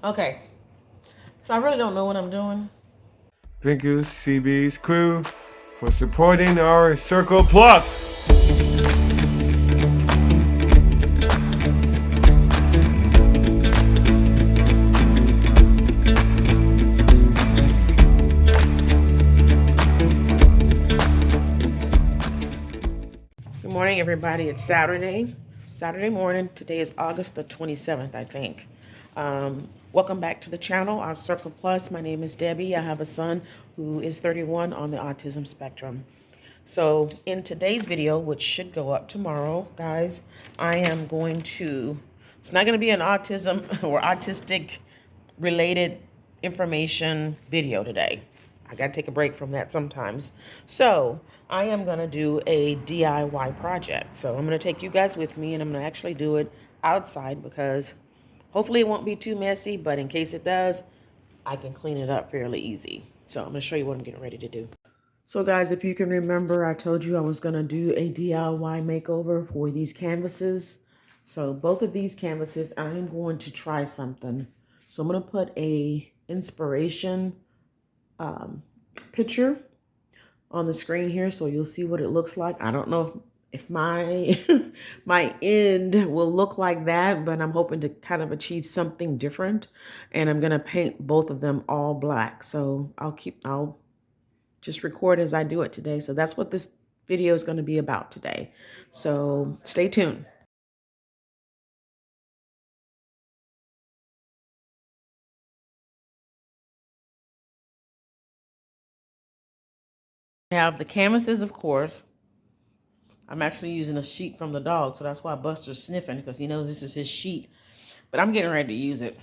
Okay, so I really don't know what I'm doing. Thank you, CB's crew, for supporting our Circle Plus. Good morning, everybody. It's Saturday morning. Today is August the 27th, I think. Welcome back to the channel, our Circle Plus. My name is Debbie. I have a son who is 31 on the autism spectrum. So in today's video, which should go up tomorrow, guys, I am going to, it's not going to be an autism or autistic related information video today. I got to take a break from that sometimes. So I am going to do a DIY project. So I'm going to take you guys with me, and I'm going to actually do it outside because hopefully it won't be too messy, but in case it does, I can clean it up fairly easy. So I'm going to show you what I'm getting ready to do. So guys, if you can remember, I told you I was going to do a DIY makeover for these canvases. So both of these canvases, I am going to try something. So I'm going to put a inspiration picture on the screen here so you'll see what it looks like. I don't know if my my end will look like that, but I'm hoping to kind of achieve something different. And I'm going to paint both of them all black. So I'll just record as I do it today. So that's what this video is going to be about today. So stay tuned. I have the canvases, of course. I'm actually using a sheet from the dog, so that's why Buster's sniffing, because he knows this is his sheet. But I'm getting ready to use it.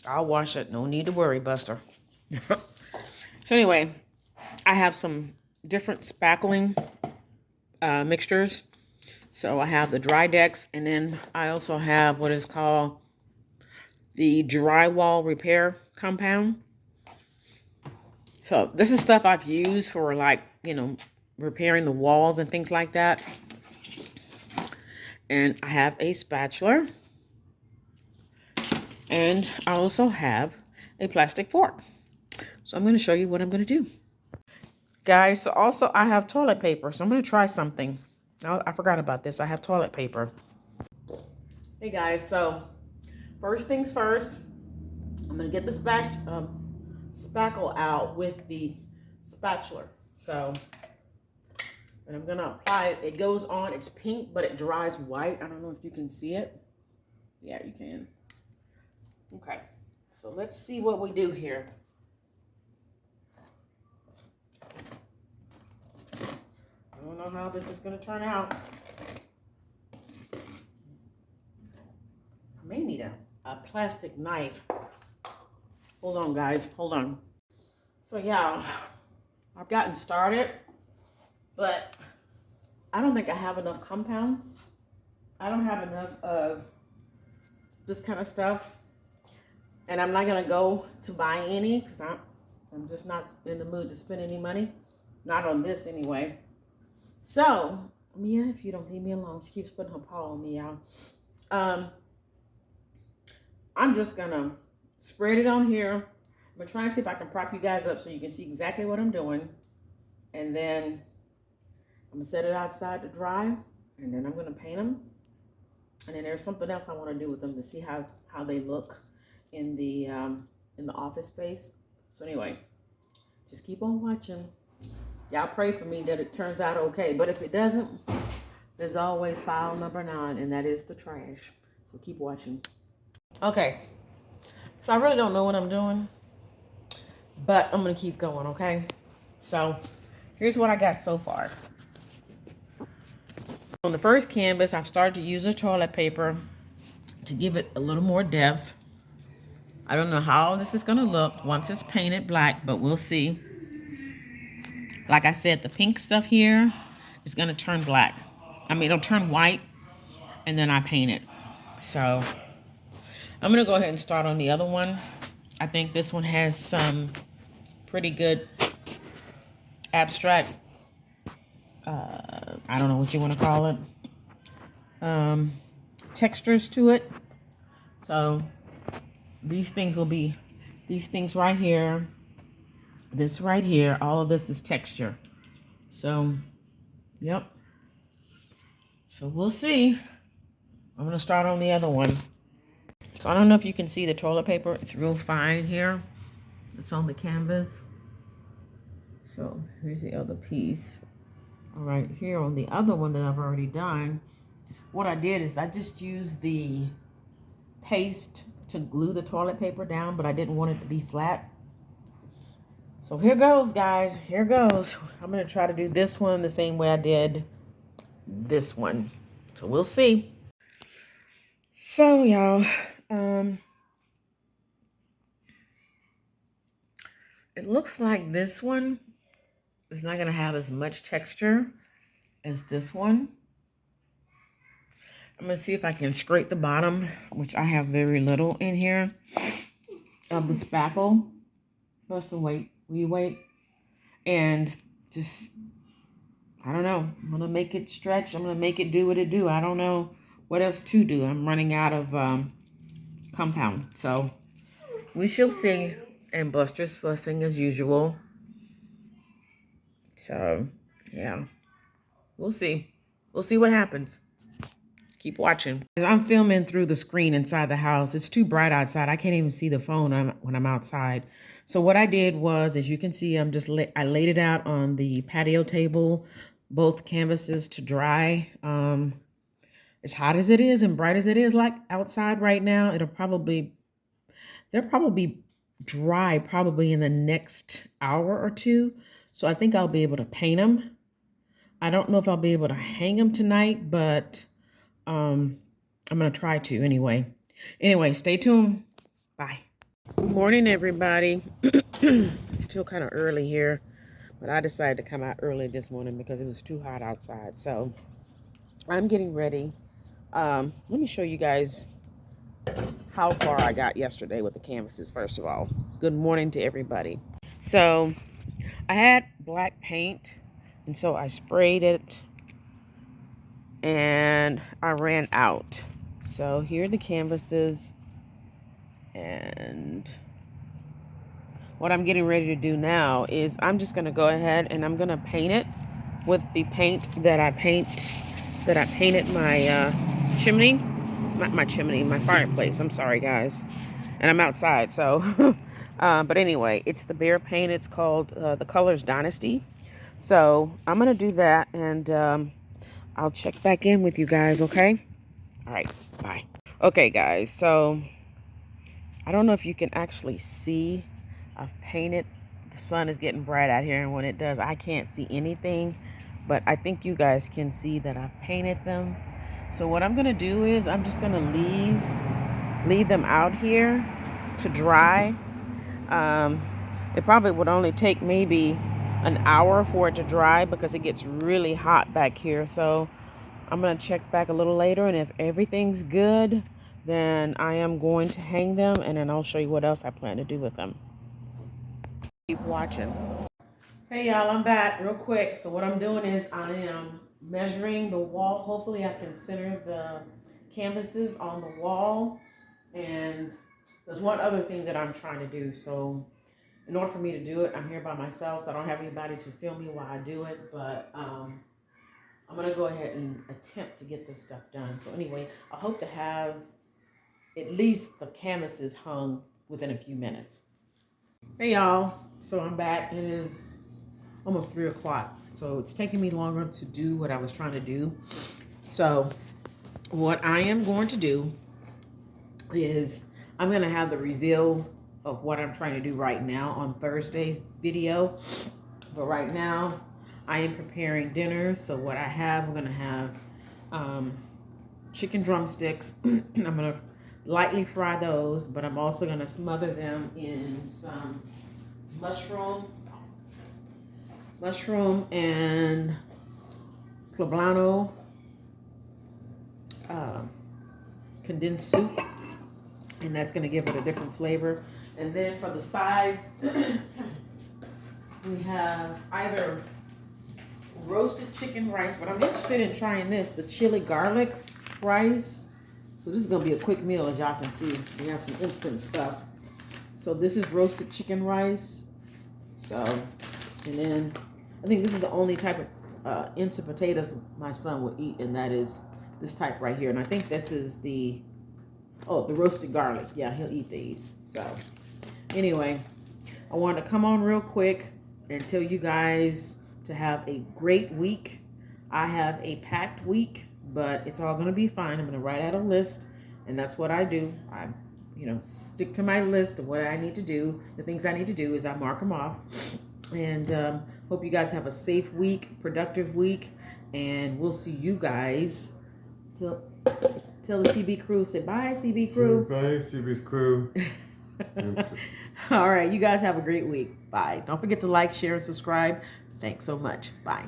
I'll wash it. No need to worry, Buster. So anyway, I have some different spackling mixtures. So I have the Dry Dex, and then I also have what is called the drywall repair compound. So this is stuff I've used for, like, repairing the walls and things like that. And I have a spatula. And I also have a plastic fork. So I'm going to show you what I'm going to do. Guys, so also I have toilet paper. So I'm going to try something. I forgot about this. I have toilet paper. Hey guys, so first things first, I'm going to get the spackle out with the spatula. So, and I'm going to apply it. It goes on. It's pink, but it dries white. I don't know if you can see it. Yeah, you can. Okay. So let's see what we do here. I don't know how this is going to turn out. I may need a plastic knife. Hold on, guys. Hold on. So, yeah, I've gotten started, but I don't think I have enough compound. I don't have enough of this kind of stuff. And I'm not going to go to buy any because I'm just not in the mood to spend any money. Not on this anyway. So, Mia, if you don't leave me alone, she keeps putting her paw on me, y'all. I'm just going to spread it on here. I'm going to try and see if I can prop you guys up so you can see exactly what I'm doing. And then I'm going to set it outside to dry. And then I'm going to paint them. And then there's something else I want to do with them to see how they look in the office space. So anyway, just keep on watching. Y'all pray for me that it turns out okay. But if it doesn't, there's always file number 9, and that is the trash. So keep watching. Okay. So I really don't know what I'm doing, but I'm going to keep going, okay? So here's what I got so far. On the first canvas, I've started to use the toilet paper to give it a little more depth. I don't know how this is going to look once it's painted black, but we'll see. Like I said, the pink stuff here is going to turn black. I mean, it'll turn white, and then I paint it. So I'm going to go ahead and start on the other one. I think this one has some pretty good abstract, I don't know what you want to call it, textures to it. So these things will be, these things right here, this right here, all of this is texture. So, yep. So we'll see. I'm gonna start on the other one. So I don't know if you can see the toilet paper. It's real fine here. It's on the canvas. So here's the other piece. All right, here on the other one that I've already done, what I did is I just used the paste to glue the toilet paper down, but I didn't want it to be flat. So here goes, guys. Here goes. I'm gonna try to do this one the same way I did this one. So we'll see. So y'all, it looks like this one is not gonna have as much texture as this one. I'm gonna see if I can scrape the bottom, which I have very little in here, of the spackle. Buster, wait, will you wait? And just, I don't know. I'm gonna make it stretch. I'm gonna make it do what it do. I don't know what else to do. I'm running out of compound. So we shall see. And Buster's fussing as usual. So yeah, we'll see. We'll see what happens. Keep watching. I'm filming through the screen inside the house. It's too bright outside. I can't even see the phone when I'm outside. So what I did was, as you can see, I laid it out on the patio table, both canvases to dry. As hot as it is and bright as it is like outside right now, they'll probably dry probably in the next hour or two. So I think I'll be able to paint them. I don't know if I'll be able to hang them tonight, but I'm gonna try to anyway. Anyway, stay tuned. Bye. Good morning, everybody. It's still kind of early here, but I decided to come out early this morning because it was too hot outside. So I'm getting ready. Let me show you guys how far I got yesterday with the canvases. First of all, good morning to everybody. So I had black paint, and so I sprayed it and I ran out. So here are the canvases, and what I'm getting ready to do now is I'm just going to go ahead and I'm going to paint it with the paint that I painted my chimney, not my chimney, my fireplace. I'm sorry, guys, and I'm outside. So but anyway, it's the Behr paint. It's called the colors Dynasty. So I'm gonna do that, and I'll check back in with you guys, okay? All right, bye. Okay, guys, so I don't know if you can actually see. I've painted. The sun is getting bright out here, and when it does, I can't see anything, but I think you guys can see that I've painted them. So what I'm gonna do is I'm just gonna leave them out here to dry. It probably would only take maybe an hour for it to dry because it gets really hot back here. So I'm gonna check back a little later, and if everything's good, then I am going to hang them, and then I'll show you what else I plan to do with them. Keep watching. Hey y'all, I'm back real quick. So what I'm doing is I am measuring the wall. Hopefully I can center the canvases on the wall. And there's one other thing that I'm trying to do. So in order for me to do it, I'm here by myself, so I don't have anybody to film me while I do it. But I'm gonna go ahead and attempt to get this stuff done. So anyway, I hope to have at least the canvases hung within a few minutes. Hey y'all, so I'm back. It is almost 3 o'clock. So it's taking me longer to do what I was trying to do. So what I am going to do is I'm going to have the reveal of what I'm trying to do right now on Thursday's video. But right now I am preparing dinner. So what I have, I'm going to have chicken drumsticks. I'm going to lightly fry those, but I'm also going to smother them in some mushroom and poblano condensed soup, and that's going to give it a different flavor. And then for the sides, we have either roasted chicken rice, but I'm interested in trying this, the chili garlic rice. So this is gonna be a quick meal, as y'all can see. We have some instant stuff. So this is roasted chicken rice. So, and then I think this is the only type of instant potatoes my son will eat, and that is this type right here. And I think this is the roasted garlic. Yeah, he'll eat these. So anyway, I wanted to come on real quick and tell you guys to have a great week. I have a packed week, but it's all going to be fine. I'm going to write out a list, and that's what I do. I, stick to my list of what I need to do. The things I need to do is I mark them off. And hope you guys have a safe week, productive week, and we'll see you guys till the CB crew. Say bye, CB crew. Bye, CB's crew. All right, you guys have a great week. Bye. Don't forget to like, share, and subscribe. Thanks so much. Bye.